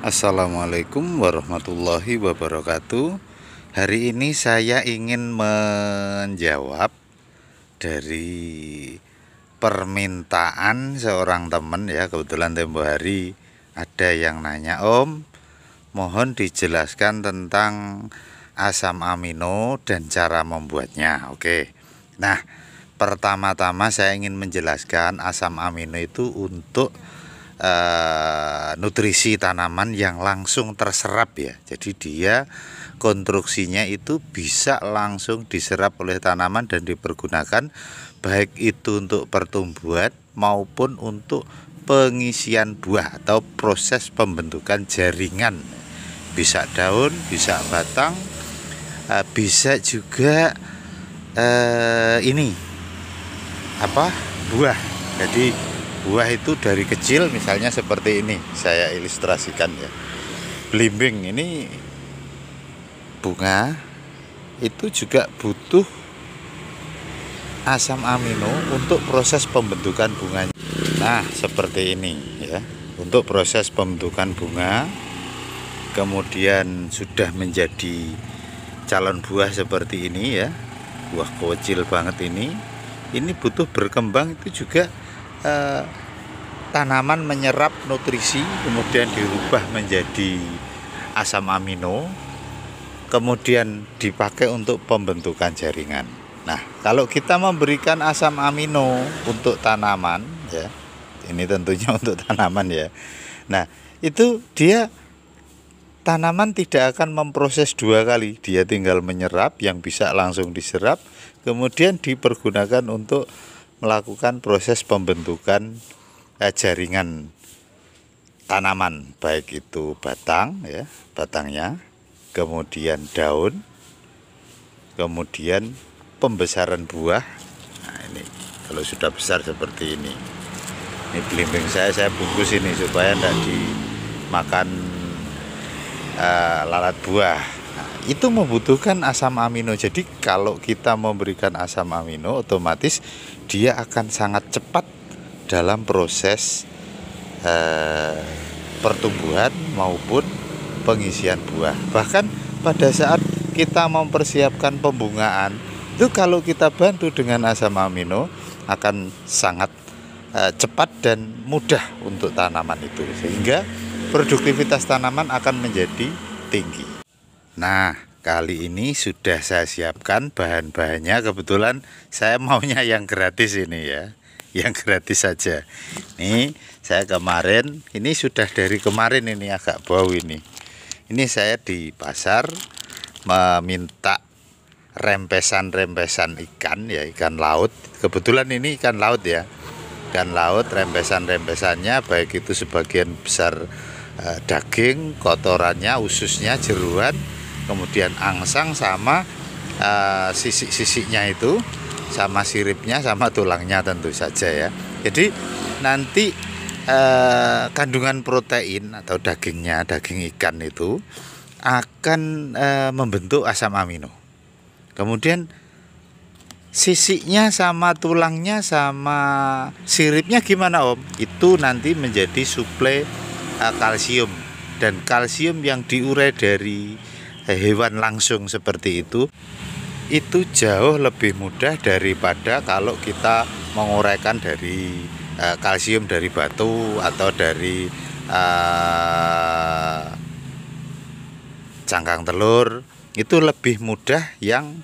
Assalamualaikum warahmatullahi wabarakatuh. Hari ini saya ingin menjawab dari permintaan seorang teman ya. Kebetulan tempo hari ada yang nanya, Om, mohon dijelaskan tentang asam amino dan cara membuatnya. Oke. Nah, pertama-tama saya ingin menjelaskan asam amino itu untuk nutrisi tanaman yang langsung terserap ya. Jadi dia konstruksinya itu bisa langsung diserap oleh tanaman dan dipergunakan baik itu untuk pertumbuhan maupun untuk pengisian buah atau proses pembentukan jaringan. Bisa daun, bisa batang, bisa juga ini buah. Jadi buah itu dari kecil, misalnya seperti ini, saya ilustrasikan ya. Belimbing ini bunga itu juga butuh asam amino untuk proses pembentukan bunganya. Nah, seperti ini ya. Untuk proses pembentukan bunga, kemudian sudah menjadi calon buah seperti ini ya. Buah kecil banget ini butuh berkembang itu juga tanaman menyerap nutrisi, kemudian dirubah menjadi asam amino, kemudian dipakai untuk pembentukan jaringan. Nah, kalau kita memberikan asam amino untuk tanaman ya, ini tentunya untuk tanaman ya. Nah, itu dia tanaman tidak akan memproses dua kali, dia tinggal menyerap yang bisa langsung diserap, kemudian dipergunakan untuk melakukan proses pembentukan jaringan tanaman, baik itu batang ya, batangnya, kemudian daun, kemudian pembesaran buah. Nah, ini kalau sudah besar seperti ini belimbing saya bungkus ini supaya tidak dimakan lalat buah. Itu membutuhkan asam amino. Jadi kalau kita memberikan asam amino, otomatis dia akan sangat cepat dalam proses pertumbuhan maupun pengisian buah. Bahkan pada saat kita mempersiapkan pembungaan, itu kalau kita bantu dengan asam amino akan sangat cepat dan mudah untuk tanaman itu, sehingga produktivitas tanaman akan menjadi tinggi. Nah, kali ini sudah saya siapkan bahan-bahannya. Kebetulan saya maunya yang gratis ini ya, yang gratis saja. Nih, saya kemarin, ini sudah dari kemarin ini agak bau ini. Ini saya di pasar meminta rempesan-rempesan ikan ya, ikan laut. Kebetulan ini ikan laut ya, ikan laut. Rempesan-rempesannya baik itu sebagian besar daging, kotorannya, ususnya, jeruan, kemudian angsang sama sisik-sisiknya itu, sama siripnya, sama tulangnya tentu saja ya. Jadi nanti kandungan protein atau dagingnya, daging ikan itu akan membentuk asam amino. Kemudian sisiknya sama tulangnya sama siripnya gimana, Om? Itu nanti menjadi suplai kalsium, dan kalsium yang diurai dari hewan langsung seperti itu jauh lebih mudah daripada kalau kita menguraikan dari kalsium dari batu atau dari cangkang telur. Itu lebih mudah yang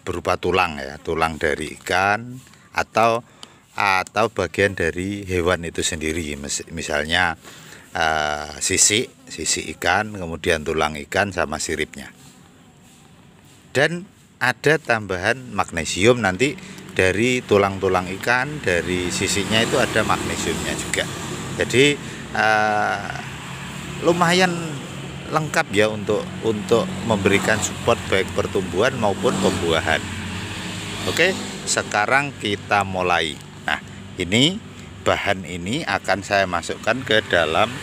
berupa tulang ya, tulang dari ikan atau bagian dari hewan itu sendiri, misalnya sisik ikan, kemudian tulang ikan sama siripnya. Dan ada tambahan magnesium nanti dari tulang-tulang ikan, dari sisiknya itu ada magnesiumnya juga. Jadi lumayan lengkap ya untuk memberikan support baik pertumbuhan maupun pembuahan. Oke, sekarang kita mulai. Nah, ini bahan ini akan saya masukkan ke dalam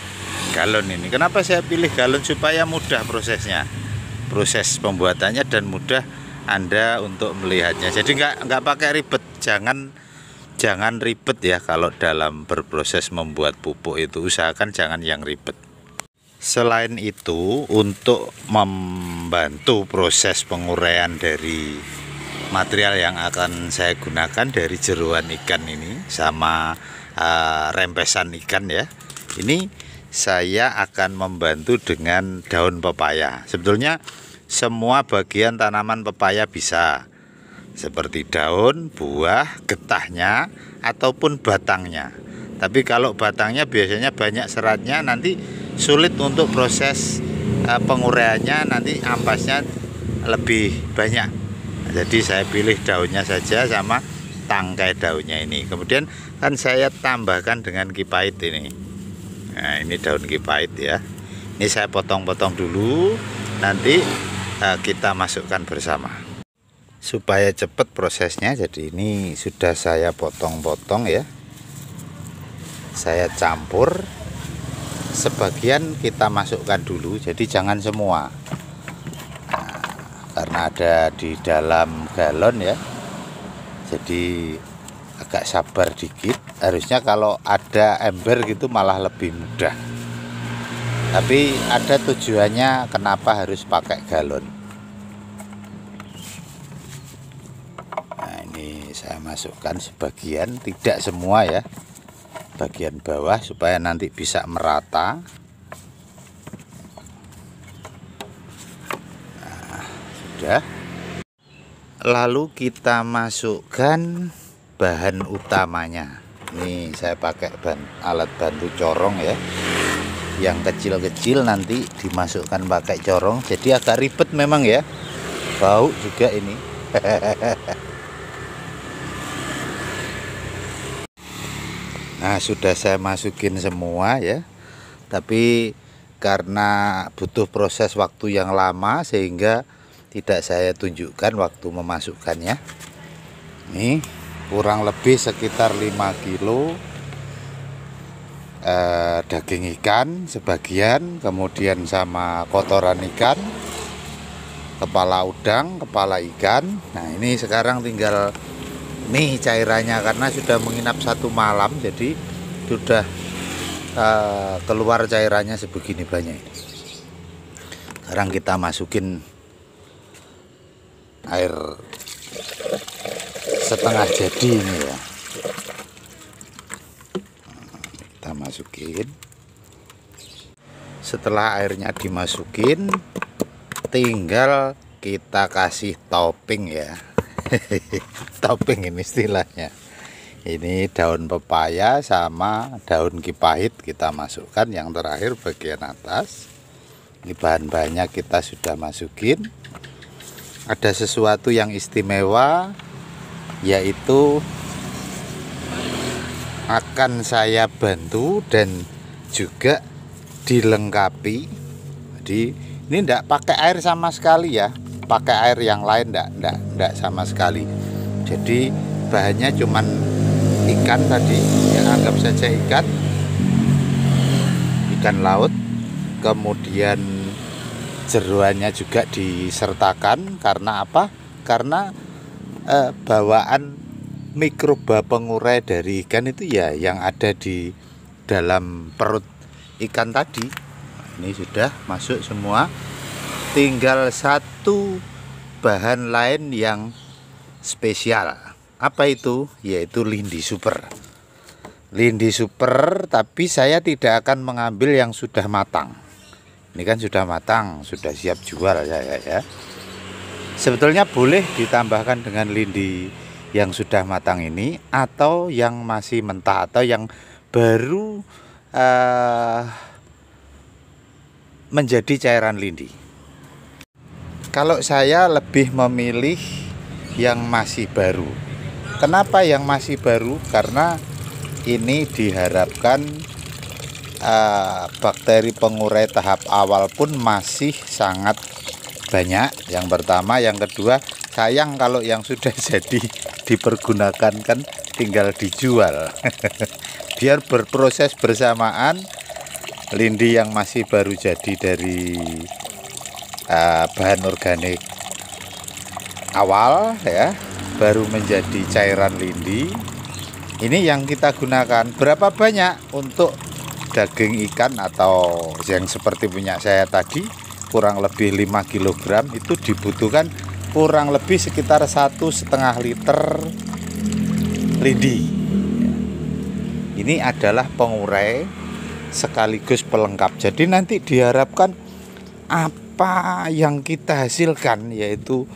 galon ini. Kenapa saya pilih galon? Supaya mudah prosesnya, proses pembuatannya, dan mudah Anda untuk melihatnya. Jadi nggak pakai ribet. Jangan ribet ya kalau dalam berproses membuat pupuk itu, usahakan jangan yang ribet. Selain itu, untuk membantu proses penguraian dari material yang akan saya gunakan dari jeroan ikan ini sama rempesan ikan ya, ini saya akan membantu dengan daun pepaya. Sebetulnya semua bagian tanaman pepaya bisa, seperti daun, buah, getahnya, ataupun batangnya. Tapi kalau batangnya biasanya banyak seratnya, nanti sulit untuk proses penguraiannya, nanti ampasnya lebih banyak. Jadi saya pilih daunnya saja sama tangkai daunnya ini. Kemudian kan saya tambahkan dengan kipait ini. Nah, ini daun kipait ya. Ini saya potong-potong dulu, nanti kita masukkan bersama. Supaya cepat prosesnya, jadi ini sudah saya potong-potong ya. Saya campur, sebagian kita masukkan dulu, jadi jangan semua. Nah, karena ada di dalam galon ya, jadi agak sabar dikit. Harusnya kalau ada ember gitu malah lebih mudah. Tapi ada tujuannya kenapa harus pakai galon. Nah, ini saya masukkan sebagian, tidak semua ya, bagian bawah supaya nanti bisa merata. Nah, sudah. Lalu kita masukkan bahan utamanya. Ini saya pakai alat bantu corong ya. Yang kecil-kecil nanti dimasukkan pakai corong. Jadi agak ribet memang ya. Bau juga ini. Nah, sudah saya masukin semua ya. Tapi karena butuh proses waktu yang lama sehingga tidak saya tunjukkan waktu memasukkannya. Ini kurang lebih sekitar 5 kilo daging ikan sebagian, kemudian sama kotoran ikan, kepala udang, kepala ikan. Nah, ini sekarang tinggal nih cairannya, karena sudah menginap 1 malam, jadi sudah keluar cairannya sebegini banyak. Sekarang kita masukin air setengah jadi ini ya. Kita masukin. Setelah airnya dimasukin, tinggal kita kasih topping ya. Topping ini istilahnya. Ini daun pepaya sama daun kipait kita masukkan yang terakhir bagian atas. Ini bahan-bahannya kita sudah masukin. Ada sesuatu yang istimewa, yaitu akan saya bantu dan juga dilengkapi. Jadi ini tidak pakai air sama sekali ya. Pakai air yang lain enggak sama sekali. Jadi bahannya cuman ikan tadi, yang anggap saja ikan laut. Kemudian jeroannya juga disertakan. Karena apa? Karena bawaan mikroba pengurai dari ikan itu ya yang ada di dalam perut ikan tadi. Ini sudah masuk semua. Tinggal satu bahan lain yang spesial. Apa itu? Yaitu lindi super. Lindi super, tapi saya tidak akan mengambil yang sudah matang. Ini kan sudah matang, sudah siap jual saya ya. Sebetulnya boleh ditambahkan dengan lindi yang sudah matang ini, atau yang masih mentah, atau yang baru menjadi cairan lindi. Kalau saya lebih memilih yang masih baru. Kenapa yang masih baru? Karena ini diharapkan bakteri pengurai tahap awal pun masih sangat banyak. Yang pertama, yang kedua, sayang kalau yang sudah jadi dipergunakan kan tinggal dijual. Biar berproses bersamaan, lindi yang masih baru jadi dari bahan organik awal ya, baru menjadi cairan lindi. Ini yang kita gunakan. Berapa banyak untuk daging ikan atau yang seperti punya saya tadi kurang lebih 5 kg itu dibutuhkan kurang lebih sekitar 1,5 liter lidi. Ini adalah pengurai sekaligus pelengkap. Jadi nanti diharapkan apa yang kita hasilkan yaitu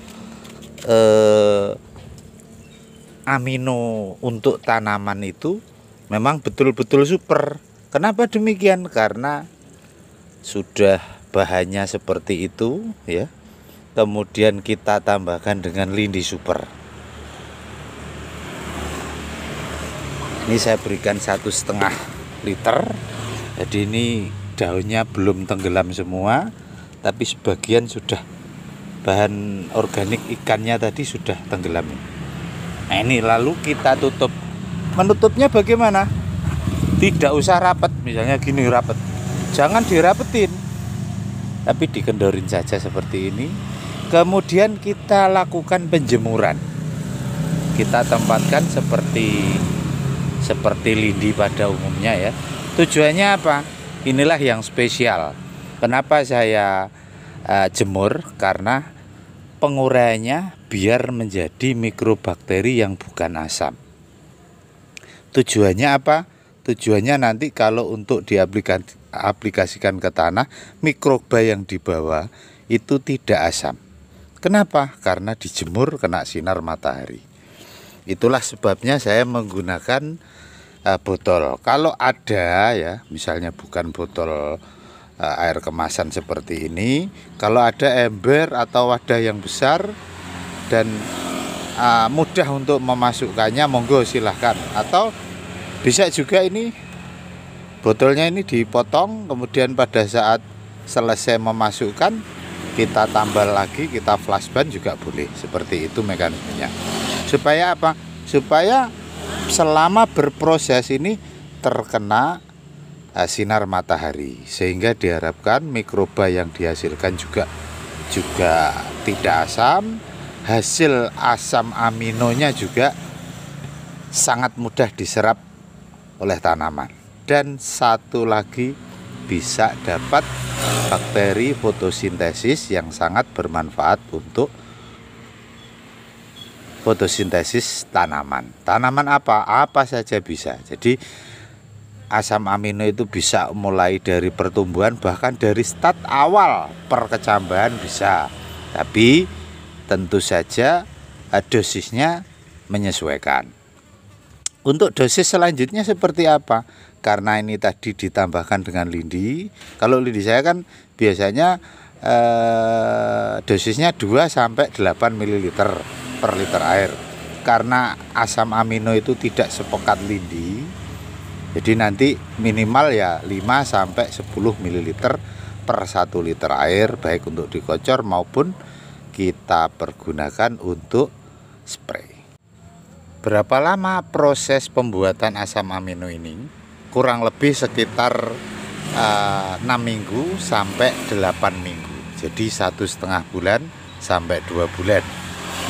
amino untuk tanaman itu memang betul-betul super. Kenapa demikian? Karena sudah bahannya seperti itu ya. Kemudian kita tambahkan dengan lindi super. Ini saya berikan 1,5 liter. Jadi ini daunnya belum tenggelam semua, tapi sebagian sudah, bahan organik ikannya tadi sudah tenggelam. Nah ini lalu kita tutup. Menutupnya bagaimana? Tidak usah rapat, misalnya gini rapat. Jangan dirapetin, tapi dikendorin saja seperti ini. Kemudian kita lakukan penjemuran. Kita tempatkan seperti lidi pada umumnya ya. Tujuannya apa? Inilah yang spesial. Kenapa saya jemur? Karena penguraiannya biar menjadi mikrobakteri yang bukan asam. Tujuannya apa? Tujuannya nanti kalau untuk diaplikasikan ke tanah, mikroba yang dibawa itu tidak asam. Kenapa? Karena dijemur kena sinar matahari. Itulah sebabnya saya menggunakan botol. Kalau ada ya, misalnya bukan botol air kemasan seperti ini, kalau ada ember atau wadah yang besar dan mudah untuk memasukkannya, monggo silahkan. Atau bisa juga ini botolnya ini dipotong, kemudian pada saat selesai memasukkan kita tambal lagi, kita flashban juga boleh. Seperti itu mekanismenya. Supaya apa? Supaya selama berproses ini terkena sinar matahari, sehingga diharapkan mikroba yang dihasilkan juga tidak asam. Hasil asam aminonya juga sangat mudah diserap oleh tanaman. Dan satu lagi, bisa dapat bakteri fotosintesis yang sangat bermanfaat untuk fotosintesis tanaman. Tanaman apa saja bisa. Jadi asam amino itu bisa mulai dari pertumbuhan, bahkan dari start awal perkecambahan bisa. Tapi tentu saja dosisnya menyesuaikan. Untuk dosis selanjutnya seperti apa? Karena ini tadi ditambahkan dengan lindi. Kalau lindi saya kan biasanya dosisnya 2-8 ml per liter air. Karena asam amino itu tidak sepekat lindi, jadi nanti minimal ya 5-10 ml per 1 liter air, baik untuk dikocor maupun kita pergunakan untuk spray. Berapa lama proses pembuatan asam amino ini? Kurang lebih sekitar 6 minggu sampai 8 minggu. Jadi 1,5 bulan sampai 2 bulan.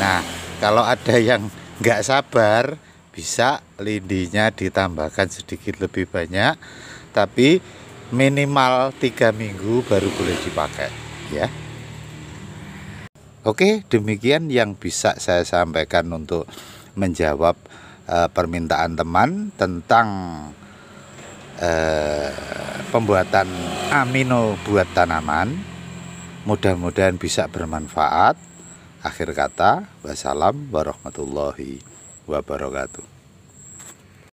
Nah, kalau ada yang nggak sabar, bisa lindinya ditambahkan sedikit lebih banyak, tapi minimal 3 minggu baru boleh dipakai ya. Oke, demikian yang bisa saya sampaikan untuk menjawab permintaan teman tentang pembuatan amino buat tanaman. Mudah-mudahan bisa bermanfaat. Akhir kata, wassalam warahmatullahi wabarakatuh.